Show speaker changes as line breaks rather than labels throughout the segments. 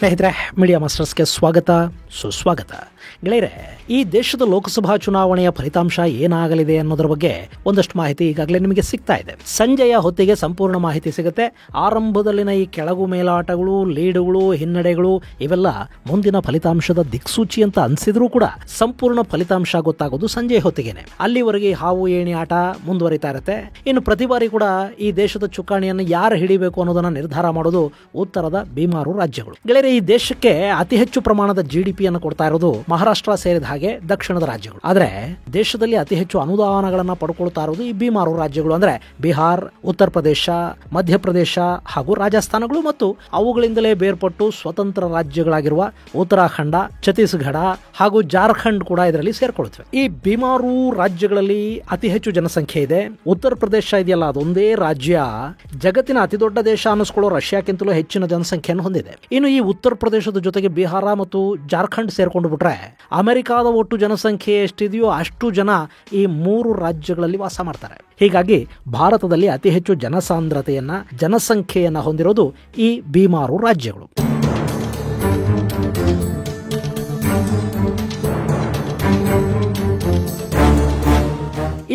ಸ್ನೇಹಿತರೆ, ಮೀಡಿಯಾ ಮಾಸ್ಟರ್ಸ್ಗೆ ಸ್ವಾಗತ ಸುಸ್ವಾಗತ. ಗೆಳೆಯರೆ, ಈ ದೇಶದ ಲೋಕಸಭಾ ಚುನಾವಣೆಯ ಫಲಿತಾಂಶ ಏನಾಗಲಿದೆ ಅನ್ನೋದ್ರ ಬಗ್ಗೆ ಒಂದಷ್ಟು ಮಾಹಿತಿ ಈಗಾಗಲೇ ನಿಮಗೆ ಸಿಗ್ತಾ ಇದೆ. ಸಂಜೆಯ ಹೊತ್ತಿಗೆ ಸಂಪೂರ್ಣ ಮಾಹಿತಿ ಸಿಗುತ್ತೆ. ಆರಂಭದಲ್ಲಿನ ಈ ಕೆಳಗು ಮೇಲಾಟಗಳು, ಲೀಡುಗಳು, ಹಿನ್ನಡೆಗಳು ಇವೆಲ್ಲ ಮುಂದಿನ ಫಲಿತಾಂಶದ ದಿಕ್ಸೂಚಿ ಅಂತ ಅನ್ಸಿದ್ರೂ ಕೂಡ ಸಂಪೂರ್ಣ ಫಲಿತಾಂಶ ಗೊತ್ತಾಗೋದು ಸಂಜೆ ಹೊತ್ತಿಗೆನೆ. ಅಲ್ಲಿವರೆಗೆ ಹಾವು ಏಣಿ ಆಟ ಮುಂದುವರಿತಾ ಇರುತ್ತೆ. ಇನ್ನು ಪ್ರತಿ ಬಾರಿ ಕೂಡ ಈ ದೇಶದ ಚುಕ್ಕಾಣಿಯನ್ನು ಯಾರು ಹಿಡಿಬೇಕು ಅನ್ನೋದನ್ನ ನಿರ್ಧಾರ ಮಾಡೋದು ಉತ್ತರದ ಬೀಮಾರು ರಾಜ್ಯಗಳು. ಗೆಳೆಯರೆ, ಈ ದೇಶಕ್ಕೆ ಅತಿ ಹೆಚ್ಚು ಪ್ರಮಾಣದ GDP ಅನ್ನು ಕೊಡ್ತಾ ಇರೋದು ಮಹಾರಾಷ್ಟ್ರ ಸೇರಿದ ಹಾಗೆ ದಕ್ಷಿಣದ ರಾಜ್ಯಗಳು. ಆದ್ರೆ ದೇಶದಲ್ಲಿ ಅತಿ ಹೆಚ್ಚು ಅನುದಾನಗಳನ್ನ ಪಡ್ಕೊಳ್ತಾ ಇರೋದು ಈ ಬೀಮಾರು ರಾಜ್ಯಗಳು, ಅಂದ್ರೆ ಬಿಹಾರ್, ಉತ್ತರ ಪ್ರದೇಶ, ಮಧ್ಯಪ್ರದೇಶ ಹಾಗೂ ರಾಜಸ್ಥಾನಗಳು ಮತ್ತು ಅವುಗಳಿಂದಲೇ ಬೇರ್ಪಟ್ಟು ಸ್ವತಂತ್ರ ರಾಜ್ಯಗಳಾಗಿರುವ ಉತ್ತರಾಖಂಡ, ಛತ್ತೀಸ್ಗಢ ಹಾಗೂ ಜಾರ್ಖಂಡ್ ಕೂಡ ಇದರಲ್ಲಿ ಸೇರ್ಕೊಳ್ತವೆ. ಈ ಬೀಮಾರು ರಾಜ್ಯಗಳಲ್ಲಿ ಅತಿ ಹೆಚ್ಚು ಜನಸಂಖ್ಯೆ ಇದೆ. ಉತ್ತರ ಪ್ರದೇಶ ಇದೆಯಲ್ಲ, ಅದೊಂದೇ ರಾಜ್ಯ ಜಗತ್ತಿನ ಅತಿ ದೊಡ್ಡ ದೇಶ ಅನ್ನಿಸ್ಕೊಳ್ಳೋ ರಷ್ಯಾಕ್ಕಿಂತಲೂ ಹೆಚ್ಚಿನ ಜನಸಂಖ್ಯೆಯನ್ನು ಹೊಂದಿದೆ. ಇನ್ನು ಈ ಉತ್ತರ ಪ್ರದೇಶದ ಜೊತೆಗೆ ಬಿಹಾರ ಮತ್ತು ಜಾರ್ಖಂಡ್ ಸೇರ್ಕೊಂಡು ಬಿಟ್ರೆ ಅಮೆರಿಕಾದ ಒಟ್ಟು ಜನಸಂಖ್ಯೆ ಎಷ್ಟಿದೆಯೋ ಅಷ್ಟು ಜನ ಈ 3 ರಾಜ್ಯಗಳಲ್ಲಿ ವಾಸ ಮಾಡ್ತಾರೆ. ಹೀಗಾಗಿ ಭಾರತದಲ್ಲಿ ಅತಿ ಹೆಚ್ಚು ಜನಸಂಖ್ಯೆಯನ್ನ ಹೊಂದಿರೋದು ಈ ಬೀಮಾರು ರಾಜ್ಯಗಳು.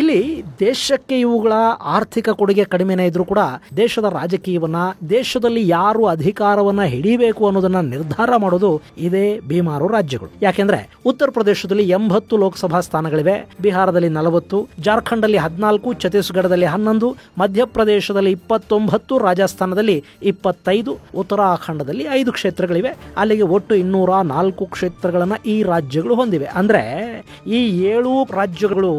ಇಲ್ಲಿ ದೇಶಕ್ಕೆ ಇವುಗಳ ಆರ್ಥಿಕ ಕೊಡುಗೆ ಕಡಿಮೆನೇ ಇದ್ರೂ ಕೂಡ ದೇಶದ ರಾಜಕೀಯವನ್ನ, ದೇಶದಲ್ಲಿ ಯಾರು ಅಧಿಕಾರವನ್ನ ಹಿಡಿಬೇಕು ಅನ್ನೋದನ್ನ ನಿರ್ಧಾರ ಮಾಡೋದು ಇದೇ ಬೀಮಾರು ರಾಜ್ಯಗಳು. ಯಾಕೆಂದ್ರೆ ಉತ್ತರ ಪ್ರದೇಶದಲ್ಲಿ 80 ಲೋಕಸಭಾ ಸ್ಥಾನಗಳಿವೆ, ಬಿಹಾರದಲ್ಲಿ 40, ಜಾರ್ಖಂಡಲ್ಲಿ 14, ಛತ್ತೀಸ್ಗಢದಲ್ಲಿ 11, ಮಧ್ಯಪ್ರದೇಶದಲ್ಲಿ 29, ರಾಜಸ್ಥಾನದಲ್ಲಿ 25, ಉತ್ತರಾಖಂಡದಲ್ಲಿ 5 ಕ್ಷೇತ್ರಗಳಿವೆ. ಅಲ್ಲಿಗೆ ಒಟ್ಟು 204 ಕ್ಷೇತ್ರಗಳನ್ನ ಈ ರಾಜ್ಯಗಳು ಹೊಂದಿವೆ. ಅಂದ್ರೆ ಈ 7 ರಾಜ್ಯಗಳು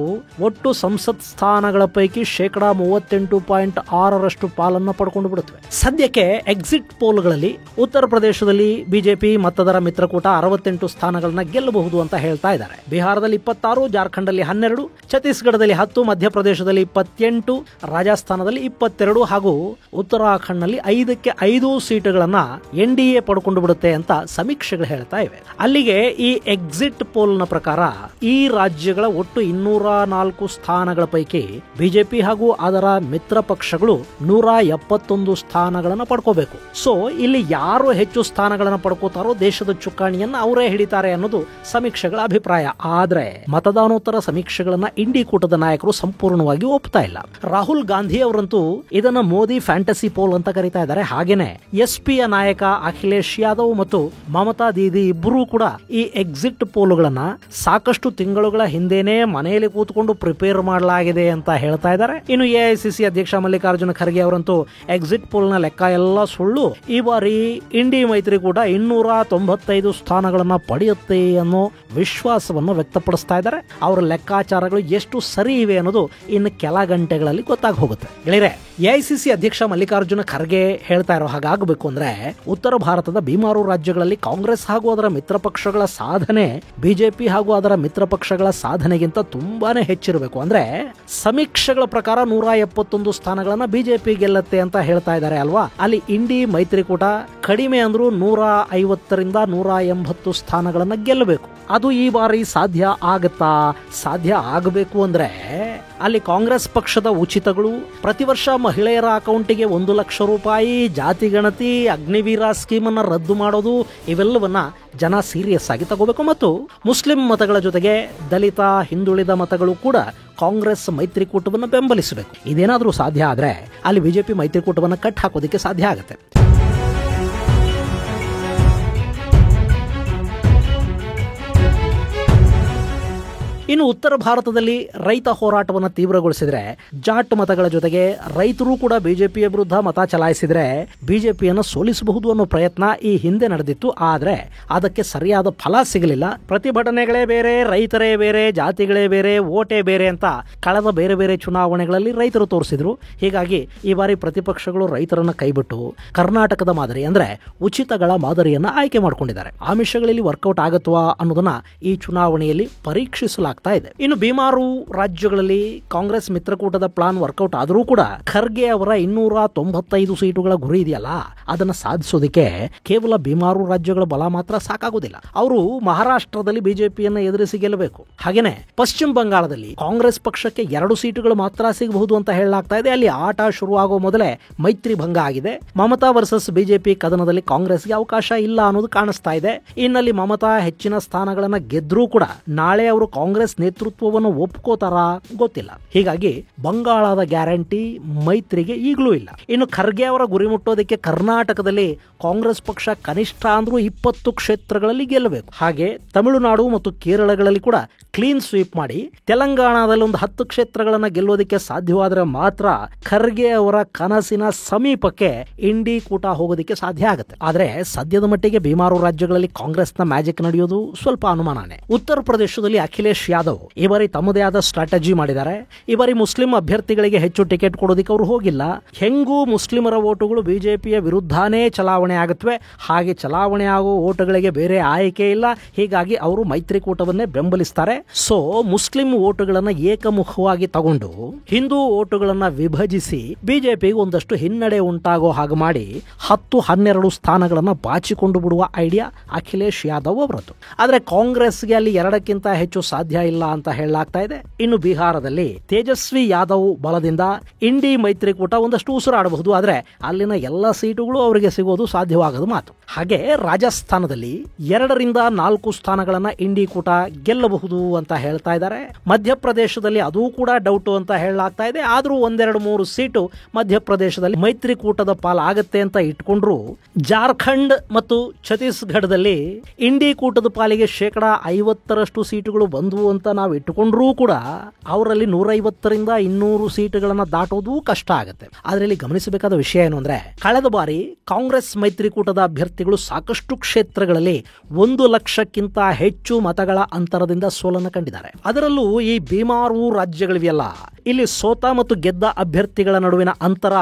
ಒಟ್ಟು ಸಂಸತ್ ಸ್ಥಾನಗಳ ಪೈಕಿ 38.6% ಪಾಲನ್ನು ಪಡ್ಕೊಂಡು ಬಿಡುತ್ತವೆ. ಸದ್ಯಕ್ಕೆ ಎಕ್ಸಿಟ್ ಪೋಲ್ಗಳಲ್ಲಿ ಉತ್ತರ ಪ್ರದೇಶದಲ್ಲಿ ಬಿಜೆಪಿ ಮತ್ತದರ ಮಿತ್ರಕೂಟ 68 ಸ್ಥಾನಗಳನ್ನ ಗೆಲ್ಲಬಹುದು ಅಂತ ಹೇಳ್ತಾ ಇದ್ದಾರೆ. ಬಿಹಾರದಲ್ಲಿ 26, ಜಾರ್ಖಂಡಲ್ಲಿ 12, ಛತ್ತೀಸ್ಗಢದಲ್ಲಿ 10, ಮಧ್ಯಪ್ರದೇಶದಲ್ಲಿ 28, ರಾಜಸ್ಥಾನದಲ್ಲಿ 22 ಹಾಗೂ ಉತ್ತರಾಖಂಡ್ನಲ್ಲಿ 5ಕ್ಕೆ 5 ಸೀಟುಗಳನ್ನ NDA ಪಡ್ಕೊಂಡು ಬಿಡುತ್ತೆ ಅಂತ ಸಮೀಕ್ಷೆಗಳು ಹೇಳ್ತಾ ಇವೆ. ಅಲ್ಲಿಗೆ ಈ ಎಕ್ಸಿಟ್ ಪೋಲ್ನ ಪ್ರಕಾರ ಈ ರಾಜ್ಯಗಳ ಒಟ್ಟು 204 ಸ್ಥಾನಗಳ ಪೈಕಿ ಬಿಜೆಪಿ ಹಾಗೂ ಅದರ ಮಿತ್ರ ಪಕ್ಷಗಳು 171 ಸ್ಥಾನಗಳನ್ನು ಪಡ್ಕೋಬೇಕು. ಸೊ ಇಲ್ಲಿ ಯಾರು ಹೆಚ್ಚು ಸ್ಥಾನಗಳನ್ನು ಪಡ್ಕೋತಾರೋ ದೇಶದ ಚುಕ್ಕಾಣಿಯನ್ನ ಅವರೇ ಹಿಡಿತಾರೆ ಅನ್ನೋದು ಸಮೀಕ್ಷೆಗಳ ಅಭಿಪ್ರಾಯ. ಆದ್ರೆ ಮತದಾನೋತ್ತರ ಸಮೀಕ್ಷೆಗಳನ್ನ ಇಂಡಿ ಕೂಟದ ನಾಯಕರು ಸಂಪೂರ್ಣವಾಗಿ ಒಪ್ತಾ ಇಲ್ಲ. ರಾಹುಲ್ ಗಾಂಧಿ ಅವರಂತೂ ಇದನ್ನ ಮೋದಿ ಫ್ಯಾಂಟಸಿ ಪೋಲ್ ಅಂತ ಕರೀತಾ ಇದ್ದಾರೆ. ಹಾಗೇನೆ SP ಯ ನಾಯಕ ಅಖಿಲೇಶ್ ಯಾದವ್ ಮತ್ತು ಮಮತಾ ದೀದಿ ಇಬ್ಬರೂ ಕೂಡ ಈ ಎಕ್ಸಿಟ್ ಪೋಲ್ಗಳನ್ನ ಸಾಕಷ್ಟು ತಿಂಗಳುಗಳ ಹಿಂದೆನೆ ಮನೆಯಲ್ಲಿ ಕೂತ್ಕೊಂಡು ಪ್ರಿಪೇರ್ ಮಾಡಲಾಗಿದೆ ಅಂತ ಹೇಳ್ತಾ ಇದ್ದಾರೆ. ಇನ್ನು AICC ಅಧ್ಯಕ್ಷ ಮಲ್ಲಿಕಾರ್ಜುನ ಖರ್ಗೆ ಅವರಂತೂ ಎಕ್ಸಿಟ್ ಪೋಲ್ ನ ಲೆಕ್ಕ ಎಲ್ಲ ಸುಳ್ಳು, ಈ ಬಾರಿ ಇಂಡಿ ಮೈತ್ರಿಕೂಟ 295 ಸ್ಥಾನಗಳನ್ನ ಪಡೆಯುತ್ತೆ ಅನ್ನೋ ವಿಶ್ವಾಸವನ್ನು ವ್ಯಕ್ತಪಡಿಸ್ತಾ ಇದ್ದಾರೆ. ಅವರ ಲೆಕ್ಕಾಚಾರಗಳು ಎಷ್ಟು ಸರಿ ಇವೆ ಅನ್ನೋದು ಇನ್ನು ಕೆಲ ಗಂಟೆಗಳಲ್ಲಿ ಗೊತ್ತಾಗಿ ಹೋಗುತ್ತೆ. ಗೆಳೆಯರೆ, AICC ಅಧ್ಯಕ್ಷ ಮಲ್ಲಿಕಾರ್ಜುನ ಖರ್ಗೆ ಹೇಳ್ತಾ ಇರೋ ಹಾಗಾಗಬೇಕು ಅಂದ್ರೆ ಉತ್ತರ ಭಾರತದ ಬೀಮಾರು ರಾಜ್ಯಗಳಲ್ಲಿ ಕಾಂಗ್ರೆಸ್ ಹಾಗೂ ಅದರ ಮಿತ್ರ ಪಕ್ಷಗಳ ಸಾಧನೆ ಬಿಜೆಪಿ ಹಾಗೂ ಅದರ ಮಿತ್ರ ಪಕ್ಷಗಳ ಸಾಧನೆಗಿಂತ ತುಂಬಾನೇ ಹೆಚ್ಚಿರಬೇಕು. ಅಂದ್ರೆ ಸಮೀಕ್ಷೆಗಳ ಪ್ರಕಾರ 171 ಸ್ಥಾನಗಳನ್ನ ಬಿಜೆಪಿ ಗೆಲ್ಲತ್ತೆ ಅಂತ ಹೇಳ್ತಾ ಇದ್ದಾರೆ ಅಲ್ವಾ. ಅಲ್ಲಿ ಇಂಡಿ ಮೈತ್ರಿಕೂಟ ಕಡಿಮೆ ಅಂದ್ರೂ 150ರಿಂದ 180 ಸ್ಥಾನಗಳನ್ನ ಗೆಲ್ಲಬೇಕು. ಅದು ಈ ಬಾರಿ ಸಾಧ್ಯ ಆಗತ್ತಾ? ಸಾಧ್ಯ ಆಗಬೇಕು ಅಂದ್ರೆ ಅಲ್ಲಿ ಕಾಂಗ್ರೆಸ್ ಪಕ್ಷದ ಉಚಿತಗಳು, ಪ್ರತಿ ವರ್ಷ ಮಹಿಳೆಯರ ಅಕೌಂಟಿಗೆ 1 ಲಕ್ಷ ರೂಪಾಯಿ, ಜಾತಿ ಗಣತಿ, ಅಗ್ನಿವೀರ ಸ್ಕೀಮ್ ಅನ್ನ ರದ್ದು ಮಾಡೋದು, ಇವೆಲ್ಲವನ್ನ ಜನ ಸೀರಿಯಸ್ ಆಗಿ ತಗೋಬೇಕು. ಮತ್ತು ಮುಸ್ಲಿಂ ಮತಗಳ ಜೊತೆಗೆ ದಲಿತ, ಹಿಂದುಳಿದ ಮತಗಳು ಕೂಡ ಕಾಂಗ್ರೆಸ್ ಮೈತ್ರಿಕೂಟವನ್ನು ಬೆಂಬಲಿಸಬೇಕು. ಇದೇನಾದ್ರೂ ಸಾಧ್ಯ ಆದ್ರೆ ಅಲ್ಲಿ ಬಿಜೆಪಿ ಮೈತ್ರಿಕೂಟವನ್ನು ಕಟ್ ಹಾಕೋದಕ್ಕೆ ಸಾಧ್ಯ ಆಗುತ್ತೆ. ಇನ್ನು ಉತ್ತರ ಭಾರತದಲ್ಲಿ ರೈತ ಹೋರಾಟವನ್ನು ತೀವ್ರಗೊಳಿಸಿದ್ರೆ, ಜಾಟ್ ಮತಗಳ ಜೊತೆಗೆ ರೈತರು ಕೂಡ ಬಿಜೆಪಿಯ ವಿರುದ್ಧ ಮತ ಚಲಾಯಿಸಿದ್ರೆ ಬಿಜೆಪಿಯನ್ನು ಸೋಲಿಸಬಹುದು ಅನ್ನೋ ಪ್ರಯತ್ನ ಈ ಹಿಂದೆ ನಡೆದಿತ್ತು. ಆದ್ರೆ ಅದಕ್ಕೆ ಸರಿಯಾದ ಫಲ ಸಿಗಲಿಲ್ಲ. ಪ್ರತಿಭಟನೆಗಳೇ ಬೇರೆ, ರೈತರೇ ಬೇರೆ, ಜಾತಿಗಳೇ ಬೇರೆ, ಓಟೇ ಬೇರೆ ಅಂತ ಕಳೆದ ಬೇರೆ ಬೇರೆ ಚುನಾವಣೆಗಳಲ್ಲಿ ರೈತರು ತೋರಿಸಿದ್ರು. ಹೀಗಾಗಿ ಈ ಬಾರಿ ಪ್ರತಿಪಕ್ಷಗಳು ರೈತರನ್ನ ಕೈಬಿಟ್ಟು ಕರ್ನಾಟಕದ ಮಾದರಿ ಅಂದ್ರೆ ಉಚಿತಗಳ ಮಾದರಿಯನ್ನ ಆಯ್ಕೆ ಮಾಡಿಕೊಂಡಿದ್ದಾರೆ. ಆಮಿಷಗಳಲ್ಲಿ ವರ್ಕೌಟ್ ಆಗತ್ವಾ ಅನ್ನೋದನ್ನ ಈ ಚುನಾವಣೆಯಲ್ಲಿ ಪರೀಕ್ಷಿಸಲಾಗ್ತದೆ. ಹೇಳಲಾಗ್ತಾ ಇದೆ. ಇನ್ನು ಬಿಮಾರು ರಾಜ್ಯಗಳಲ್ಲಿ ಕಾಂಗ್ರೆಸ್ ಮಿತ್ರಕೂಟದ ಪ್ಲಾನ್ ವರ್ಕೌಟ್ ಆದರೂ ಕೂಡ ಖರ್ಗೆ ಅವರ 295 ಸೀಟುಗಳ ಗುರಿ ಇದೆಯಲ್ಲ, ಅದನ್ನ ಸಾಧಿಸೋದಕ್ಕೆ ಕೇವಲ ಬಿಮಾರು ರಾಜ್ಯಗಳ ಬಲ ಮಾತ್ರ ಸಾಕಾಗುವುದಿಲ್ಲ. ಅವರು ಮಹಾರಾಷ್ಟ್ರದಲ್ಲಿ ಬಿಜೆಪಿಯನ್ನು ಎದುರಿಸಿ ಗೆಲ್ಲಬೇಕು. ಹಾಗೇನೆ ಪಶ್ಚಿಮ ಬಂಗಾಳದಲ್ಲಿ ಕಾಂಗ್ರೆಸ್ ಪಕ್ಷಕ್ಕೆ 2 ಸೀಟುಗಳು ಮಾತ್ರ ಸಿಗಬಹುದು ಅಂತ ಹೇಳಲಾಗ್ತಾ ಇದೆ. ಅಲ್ಲಿ ಆಟ ಶುರುವಾಗುವ ಮೊದಲೇ ಮೈತ್ರಿ ಭಂಗ ಆಗಿದೆ. ಮಮತಾ ವರ್ಸಸ್ ಬಿಜೆಪಿ ಕದನದಲ್ಲಿ ಕಾಂಗ್ರೆಸ್ಗೆ ಅವಕಾಶ ಇಲ್ಲ ಅನ್ನೋದು ಕಾಣಿಸ್ತಾ ಇದೆ. ಇನ್ನಲ್ಲಿ ಮಮತಾ ಹೆಚ್ಚಿನ ಸ್ಥಾನಗಳನ್ನ ಗೆದ್ರೂ ಕೂಡ ನಾಳೆ ಅವರು ಕಾಂಗ್ರೆಸ್ ನೇತೃತ್ವವನ್ನು ಒಪ್ಕೋತಾರಾ ಗೊತ್ತಿಲ್ಲ. ಹೀಗಾಗಿ ಬಂಗಾಳದ ಗ್ಯಾರಂಟಿ ಮೈತ್ರಿಗೆ ಈಗಲೂ ಇಲ್ಲ. ಇನ್ನು ಖರ್ಗೆ ಅವರ ಗುರಿ ಮುಟ್ಟೋದಕ್ಕೆ ಕರ್ನಾಟಕದಲ್ಲಿ ಕಾಂಗ್ರೆಸ್ ಪಕ್ಷ ಕನಿಷ್ಠ ಅಂದ್ರೂ 20 ಕ್ಷೇತ್ರಗಳಲ್ಲಿ ಗೆಲ್ಲಬೇಕು. ಹಾಗೆ ತಮಿಳುನಾಡು ಮತ್ತು ಕೇರಳಗಳಲ್ಲಿ ಕೂಡ ಕ್ಲೀನ್ ಸ್ವೀಪ್ ಮಾಡಿ ತೆಲಂಗಾಣದಲ್ಲಿ ಒಂದು 10 ಕ್ಷೇತ್ರಗಳನ್ನ ಗೆಲ್ಲೋದಕ್ಕೆ ಸಾಧ್ಯವಾದರೆ ಮಾತ್ರ ಖರ್ಗೆ ಅವರ ಕನಸಿನ ಸಮೀಪಕ್ಕೆ ಇಂಡಿ ಕೂಟ ಹೋಗೋದಕ್ಕೆ ಸಾಧ್ಯ ಆಗುತ್ತೆ. ಆದ್ರೆ ಸದ್ಯದ ಮಟ್ಟಿಗೆ ಬಿಮಾರು ರಾಜ್ಯಗಳಲ್ಲಿ ಕಾಂಗ್ರೆಸ್ನ ಮ್ಯಾಜಿಕ್ ನಡೆಯೋದು ಸ್ವಲ್ಪ ಅನುಮಾನನೇ. ಉತ್ತರ ಪ್ರದೇಶದಲ್ಲಿ ಅಖಿಲೇಶ್ ಯಾದವ್ ಈ ಬಾರಿ ತಮ್ಮದೇ ಆದ ಸ್ಟ್ರಾಟಜಿ ಮಾಡಿದ್ದಾರೆ. ಈ ಬಾರಿ ಮುಸ್ಲಿಂ ಅಭ್ಯರ್ಥಿಗಳಿಗೆ ಹೆಚ್ಚು ಟಿಕೆಟ್ ಕೊಡೋದಕ್ಕೆ ಅವರು ಹೋಗಿಲ್ಲ. ಹೆಂಗೂ ಮುಸ್ಲಿಮರ ಓಟುಗಳು ಬಿಜೆಪಿಯ ವಿರುದ್ಧನೇ ಚಲಾವಣೆ ಆಗುತ್ತವೆ. ಹಾಗೆ ಚಲಾವಣೆ ಆಗೋ ಓಟುಗಳಿಗೆ ಬೇರೆ ಆಯ್ಕೆ ಇಲ್ಲ. ಹೀಗಾಗಿ ಅವರು ಮೈತ್ರಿಕೂಟವನ್ನೇ ಬೆಂಬಲಿಸ್ತಾರೆ. ಸೊ ಮುಸ್ಲಿಂ ಓಟುಗಳನ್ನ ಏಕಮುಖವಾಗಿ ತಗೊಂಡು ಹಿಂದೂ ಓಟುಗಳನ್ನ ವಿಭಜಿಸಿ ಬಿಜೆಪಿಗೆ ಒಂದಷ್ಟು ಹಿನ್ನಡೆ ಉಂಟಾಗೋ ಹಾಗೆ ಮಾಡಿ 10-12 ಸ್ಥಾನಗಳನ್ನ ಬಾಚಿಕೊಂಡು ಬಿಡುವ ಐಡಿಯಾ ಅಖಿಲೇಶ್ ಯಾದವ್ ಅವರದ್ದು. ಆದ್ರೆ ಕಾಂಗ್ರೆಸ್ಗೆ ಅಲ್ಲಿ 2ಕ್ಕಿಂತ ಹೆಚ್ಚು ಸಾಧ್ಯ ಇಲ್ಲ ಅಂತ ಹೇಳಲಾಗ್ತಾ ಇದೆ. ಇನ್ನು ಬಿಹಾರದಲ್ಲಿ ತೇಜಸ್ವಿ ಯಾದವ್ ಬಲದಿಂದ ಇಂಡಿ ಮೈತ್ರಿಕೂಟ ಒಂದಷ್ಟು ಉಸಿರಾಡಬಹುದು. ಆದ್ರೆ ಅಲ್ಲಿನ ಎಲ್ಲ ಸೀಟುಗಳು ಅವರಿಗೆ ಸಿಗೋದು ಸಾಧ್ಯವಾಗದು ಮಾತು. ಹಾಗೆ ರಾಜಸ್ಥಾನದಲ್ಲಿ 2-4 ಸ್ಥಾನಗಳನ್ನ ಇಂಡಿ ಕೂಟ ಗೆಲ್ಲಬಹುದು ಅಂತ ಹೇಳ್ತಾ ಇದ್ದಾರೆ. ಮಧ್ಯಪ್ರದೇಶದಲ್ಲಿ ಅದು ಕೂಡ ಡೌಟು ಅಂತ ಹೇಳಲಾಗ್ತಾ ಇದೆ. ಆದ್ರೂ 1-2-3 ಸೀಟು ಮಧ್ಯಪ್ರದೇಶದಲ್ಲಿ ಮೈತ್ರಿಕೂಟದ ಪಾಲಾಗತ್ತೆ ಅಂತ ಇಟ್ಕೊಂಡ್ರು. ಜಾರ್ಖಂಡ್ ಮತ್ತು ಛತ್ತೀಸ್ಗಢದಲ್ಲಿ ಇಂಡಿ ಕೂಟದ ಪಾಲಿಗೆ 50% ಸೀಟುಗಳು ಬಂದವು ಅಂತ ನಾವು ಇಟ್ಟುಕೊಂಡ್ರೂ ಕೂಡ ಅವರಲ್ಲಿ 150-200 ಸೀಟುಗಳನ್ನ ದಾಟೋದು ಕಷ್ಟ ಆಗುತ್ತೆ. ಆದ್ರೆ ಇಲ್ಲಿ ಗಮನಿಸಬೇಕಾದ ವಿಷಯ ಏನು ಅಂದ್ರೆ, ಕಳೆದ ಬಾರಿ ಕಾಂಗ್ರೆಸ್ ಮೈತ್ರಿಕೂಟದ ಅಭ್ಯರ್ಥಿಗಳು ಸಾಕಷ್ಟು ಕ್ಷೇತ್ರಗಳಲ್ಲಿ 1 ಲಕ್ಷಕ್ಕಿಂತ ಹೆಚ್ಚು ಮತಗಳ ಅಂತರದಿಂದ ಸೋಲನ್ನು ಕಂಡಿದ್ದಾರೆ. ಅದರಲ್ಲೂ ಈ ಬಿಮಾರು ರಾಜ್ಯಗಳಿವೆಯಲ್ಲ, ಇಲ್ಲಿ ಸೋತ ಮತ್ತು ಗೆದ್ದ ಅಭ್ಯರ್ಥಿಗಳ ನಡುವಿನ ಅಂತರ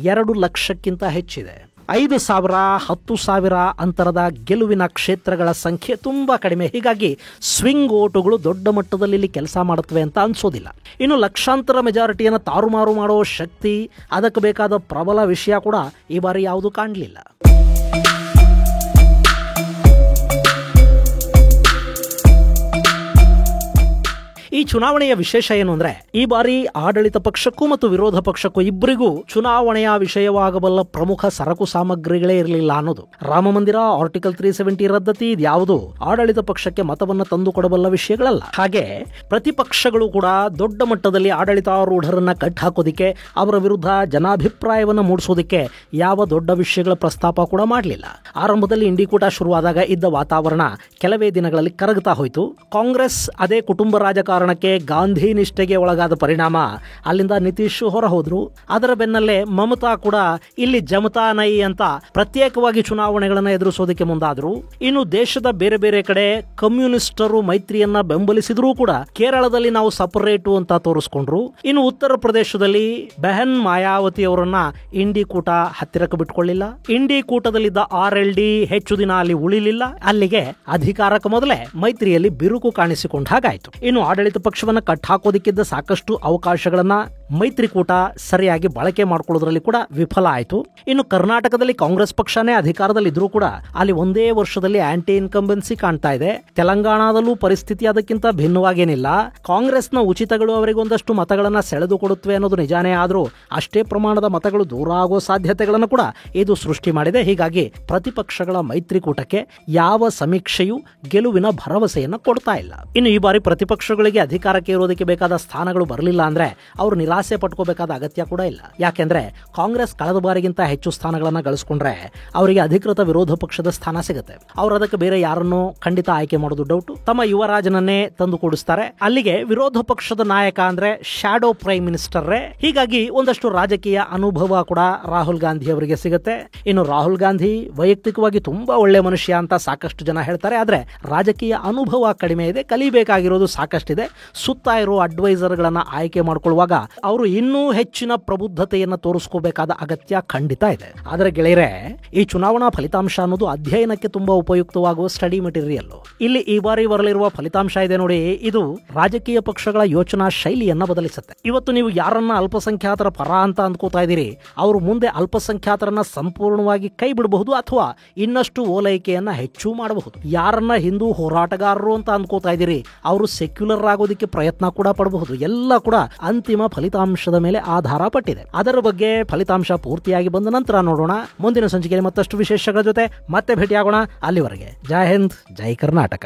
2 ಲಕ್ಷಕ್ಕಿಂತ ಹೆಚ್ಚಿದೆ. 5,000, 10,000 ಅಂತರದ ಗೆಲುವಿನ ಕ್ಷೇತ್ರಗಳ ಸಂಖ್ಯೆ ತುಂಬಾ ಕಡಿಮೆ. ಹೀಗಾಗಿ ಸ್ವಿಂಗ್ ಓಟುಗಳು ದೊಡ್ಡ ಮಟ್ಟದಲ್ಲಿ ಇಲ್ಲಿ ಕೆಲಸ ಮಾಡುತ್ತವೆ ಅಂತ ಅನ್ಸೋದಿಲ್ಲ. ಇನ್ನು ಲಕ್ಷಾಂತರ ಮೆಜಾರಿಟಿಯನ್ನು ತಾರುಮಾರು ಮಾಡೋ ಶಕ್ತಿ, ಅದಕ್ಕೆ ಬೇಕಾದ ಪ್ರಬಲ ವಿಷಯ ಕೂಡ ಈ ಬಾರಿ ಯಾವುದು ಕಾಣಲಿಲ್ಲ. ಈ ಚುನಾವಣೆಯ ವಿಶೇಷ ಏನು ಅಂದ್ರೆ, ಈ ಬಾರಿ ಆಡಳಿತ ಪಕ್ಷಕ್ಕೂ ಮತ್ತು ವಿರೋಧ ಪಕ್ಷಕ್ಕೂ ಇಬ್ಬರಿಗೂ ಚುನಾವಣೆಯ ವಿಷಯವಾಗಬಲ್ಲ ಪ್ರಮುಖ ಸರಕು ಸಾಮಗ್ರಿಗಳೇ ಇರಲಿಲ್ಲ ಅನ್ನೋದು. ರಾಮ ಮಂದಿರ, ಆರ್ಟಿಕಲ್ 370 ರದ್ದತಿ, ಇದ್ಯಾವುದು ಆಡಳಿತ ಪಕ್ಷಕ್ಕೆ ಮತವನ್ನು ತಂದು ಕೊಡಬಲ್ಲ ವಿಷಯಗಳಲ್ಲ. ಹಾಗೆ ಪ್ರತಿಪಕ್ಷಗಳು ಕೂಡ ದೊಡ್ಡ ಮಟ್ಟದಲ್ಲಿ ಆಡಳಿತಾರೂಢರನ್ನ ಕಟ್ ಹಾಕೋದಿಕ್ಕೆ, ಅವರ ವಿರುದ್ಧ ಜನಾಭಿಪ್ರಾಯವನ್ನು ಮೂಡಿಸೋದಿಕ್ಕೆ ಯಾವ ದೊಡ್ಡ ವಿಷಯಗಳ ಪ್ರಸ್ತಾಪ ಕೂಡ ಮಾಡಲಿಲ್ಲ. ಆರಂಭದಲ್ಲಿ ಇಂಡಿ ಕೂಟ ಶುರುವಾದಾಗ ಇದ್ದ ವಾತಾವರಣ ಕೆಲವೇ ದಿನಗಳಲ್ಲಿ ಕರಗುತ್ತಾ ಹೋಯಿತು. ಕಾಂಗ್ರೆಸ್ ಅದೇ ಕುಟುಂಬ ರಾಜಕಾರಣ ಗಾಂಧಿ ನಿಷ್ಠೆಗೆ ಒಳಗಾದ ಪರಿಣಾಮ ಅಲ್ಲಿಂದ ನಿತೀಶ್ ಹೊರ ಹೋದ್ರು. ಅದರ ಬೆನ್ನಲ್ಲೇ ಮಮತಾ ಕೂಡ ಇಲ್ಲಿ ಜಮತಾ ನೈ ಅಂತ ಪ್ರತ್ಯೇಕವಾಗಿ ಚುನಾವಣೆಗಳನ್ನು ಎದುರಿಸೋದಕ್ಕೆ ಮುಂದಾದ್ರು. ಇನ್ನು ದೇಶದ ಬೇರೆ ಬೇರೆ ಕಡೆ ಕಮ್ಯುನಿಸ್ಟರು ಮೈತ್ರಿಯನ್ನ ಬೆಂಬಲಿಸಿದ್ರೂ ಕೂಡ ಕೇರಳದಲ್ಲಿ ನಾವು ಸಪರೇಟು ಅಂತ ತೋರಿಸ್ಕೊಂಡ್ರು. ಇನ್ನು ಉತ್ತರ ಪ್ರದೇಶದಲ್ಲಿ ಬೆಹನ್ ಮಾಯಾವತಿ ಅವರನ್ನ ಇಂಡಿ ಕೂಟ ಹತ್ತಿರಕ್ಕೆ ಬಿಟ್ಕೊಳ್ಳಿಲ್ಲ. ಇಂಡಿ ಕೂಟದಲ್ಲಿದ್ದ RLD ಹೆಚ್ಚು ದಿನ ಅಲ್ಲಿ ಉಳಿಲಿಲ್ಲ. ಅಲ್ಲಿಗೆ ಅಧಿಕಾರಕ್ಕೆ ಮೊದಲೇ ಮೈತ್ರಿಯಲ್ಲಿ ಬಿರುಕು ಕಾಣಿಸಿಕೊಂಡ ಹಾಗಾಯ್ತು. ಇನ್ನು ಆಡಳಿತ ಪಕ್ಷವನ್ನ ಕಟ್ ಹಾಕೋದಕ್ಕಿದ್ದ ಸಾಕಷ್ಟು ಅವಕಾಶಗಳನ್ನ ಮೈತ್ರಿಕೂಟ ಸರಿಯಾಗಿ ಬಳಕೆ ಮಾಡಿಕೊಳ್ಳೋದ್ರಲ್ಲಿ ಕೂಡ ವಿಫಲ ಆಯಿತು. ಇನ್ನು ಕರ್ನಾಟಕದಲ್ಲಿ ಕಾಂಗ್ರೆಸ್ ಪಕ್ಷನೇ ಅಧಿಕಾರದಲ್ಲಿದ್ರೂ ಕೂಡ ಅಲ್ಲಿ ಒಂದೇ ವರ್ಷದಲ್ಲಿ ಆಂಟಿ ಇನ್ಕಂಬೆನ್ಸಿ ಕಾಣ್ತಾ ಇದೆ. ತೆಲಂಗಾಣದಲ್ಲೂ ಪರಿಸ್ಥಿತಿ ಅದಕ್ಕಿಂತ ಭಿನ್ನವಾಗೇನಿಲ್ಲ. ಕಾಂಗ್ರೆಸ್ನ ಉಚಿತಗಳು ಅವರಿಗೆ ಒಂದಷ್ಟು ಮತಗಳನ್ನ ಸೆಳೆದು ಕೊಡುತ್ತವೆ ಅನ್ನೋದು ನಿಜಾನೇ, ಆದ್ರೂ ಅಷ್ಟೇ ಪ್ರಮಾಣದ ಮತಗಳು ದೂರ ಆಗೋ ಸಾಧ್ಯತೆಗಳನ್ನು ಕೂಡ ಇದು ಸೃಷ್ಟಿ ಮಾಡಿದೆ. ಹೀಗಾಗಿ ಪ್ರತಿಪಕ್ಷಗಳ ಮೈತ್ರಿಕೂಟಕ್ಕೆ ಯಾವ ಸಮೀಕ್ಷೆಯೂ ಗೆಲುವಿನ ಭರವಸೆಯನ್ನ ಕೊಡ್ತಾ ಇಲ್ಲ. ಇನ್ನು ಈ ಬಾರಿ ಪ್ರತಿಪಕ್ಷಗಳಿಗೆ ಅಧಿಕಾರಕ್ಕೆ ಇರೋದಕ್ಕೆ ಬೇಕಾದ ಸ್ಥಾನಗಳು ಬರಲಿಲ್ಲ ಅಂದ್ರೆ ಅವರು ನಿರಾಸೆ ಪಟ್ಕೋಬೇಕಾದ ಅಗತ್ಯ ಕೂಡ ಇಲ್ಲ. ಯಾಕೆಂದ್ರೆ ಕಾಂಗ್ರೆಸ್ ಕಳೆದ ಬಾರಿಗಿಂತ ಹೆಚ್ಚು ಸ್ಥಾನಗಳನ್ನ ಗಳಿಸ್ಕೊಂಡ್ರೆ ಅವರಿಗೆ ಅಧಿಕೃತ ವಿರೋಧ ಪಕ್ಷದ ಸ್ಥಾನ ಸಿಗುತ್ತೆ. ಅವರು ಅದಕ್ಕೆ ಬೇರೆ ಯಾರನ್ನು ಖಂಡಿತ ಆಯ್ಕೆ ಮಾಡೋದು ಡೌಟು. ತಮ್ಮ ಯುವರಾಜನನ್ನೇ ತಂದು ಕೂಡಿಸ್ತಾರೆ. ಅಲ್ಲಿಗೆ ವಿರೋಧ ಪಕ್ಷದ ನಾಯಕ ಅಂದ್ರೆ ಶಾಡೋ ಪ್ರೈಮ್ ಮಿನಿಸ್ಟರ್ರೇ. ಹೀಗಾಗಿ ಒಂದಷ್ಟು ರಾಜಕೀಯ ಅನುಭವ ಕೂಡ ರಾಹುಲ್ ಗಾಂಧಿ ಅವರಿಗೆ ಸಿಗುತ್ತೆ. ಇನ್ನು ರಾಹುಲ್ ಗಾಂಧಿ ವೈಯಕ್ತಿಕವಾಗಿ ತುಂಬಾ ಒಳ್ಳೆ ಮನುಷ್ಯ ಅಂತ ಸಾಕಷ್ಟು ಜನ ಹೇಳ್ತಾರೆ. ಆದ್ರೆ ರಾಜಕೀಯ ಅನುಭವ ಕಡಿಮೆ ಇದೆ, ಕಲಿಬೇಕಾಗಿರೋದು ಸಾಕಷ್ಟಿದೆ. ಸುತ್ತ ಇರೋ ಅಡ್ವೈಸರ್ಗಳನ್ನ ಆಯ್ಕೆ ಮಾಡ್ಕೊಳ್ಳುವಾಗ ಅವರು ಇನ್ನೂ ಹೆಚ್ಚಿನ ಪ್ರಬುದ್ಧತೆಯನ್ನು ತೋರಿಸ್ಕೋಬೇಕಾದ ಅಗತ್ಯ ಖಂಡಿತ ಇದೆ. ಆದರೆ ಗೆಳೆಯರೆ, ಈ ಚುನಾವಣಾ ಫಲಿತಾಂಶ ಅನ್ನೋದು ಅಧ್ಯಯನಕ್ಕೆ ತುಂಬಾ ಉಪಯುಕ್ತವಾಗುವ ಸ್ಟಡಿ ಮೆಟೀರಿಯಲ್. ಇಲ್ಲಿ ಈ ಬಾರಿ ಬರಲಿರುವ ಫಲಿತಾಂಶ ಇದೆ ನೋಡಿ, ಇದು ರಾಜಕೀಯ ಪಕ್ಷಗಳ ಯೋಚನಾ ಶೈಲಿಯನ್ನ ಬದಲಿಸುತ್ತೆ. ಇವತ್ತು ನೀವು ಯಾರನ್ನ ಅಲ್ಪಸಂಖ್ಯಾತರ ಪರ ಅಂತ ಅಂದ್ಕೋತಾ ಇದ್ದೀರಿ, ಅವರು ಮುಂದೆ ಅಲ್ಪಸಂಖ್ಯಾತರನ್ನ ಸಂಪೂರ್ಣವಾಗಿ ಕೈ ಬಿಡಬಹುದು ಅಥವಾ ಇನ್ನಷ್ಟು ಓಲೈಕೆಯನ್ನ ಹೆಚ್ಚು ಮಾಡಬಹುದು. ಯಾರನ್ನ ಹಿಂದೂ ಹೋರಾಟಗಾರರು ಅಂತ ಅಂದ್ಕೋತಾ ಇದ್ದೀರಿ, ಅವರು ಸೆಕ್ಯುಲರ್ ಆಗೋದಕ್ಕೆ ಪ್ರಯತ್ನ ಕೂಡ ಪಡಬಹುದು. ಎಲ್ಲ ಕೂಡ ಅಂತಿಮ ಫಲಿತಾಂಶದ ಮೇಲೆ ಆಧಾರ ಪಟ್ಟಿದೆ. ಅದರ ಬಗ್ಗೆ ಫಲಿತಾಂಶ ಪೂರ್ತಿಯಾಗಿ ಬಂದ ನಂತರ ನೋಡೋಣ. ಮುಂದಿನ ಸಂಚಿಕೆಯಲ್ಲಿ ಮತ್ತಷ್ಟು ವಿಶೇಷಗಳ ಜೊತೆ ಮತ್ತೆ ಭೇಟಿಯಾಗೋಣ. ಅಲ್ಲಿವರೆಗೆ ಜೈ ಹಿಂದ್, ಜೈ ಕರ್ನಾಟಕ.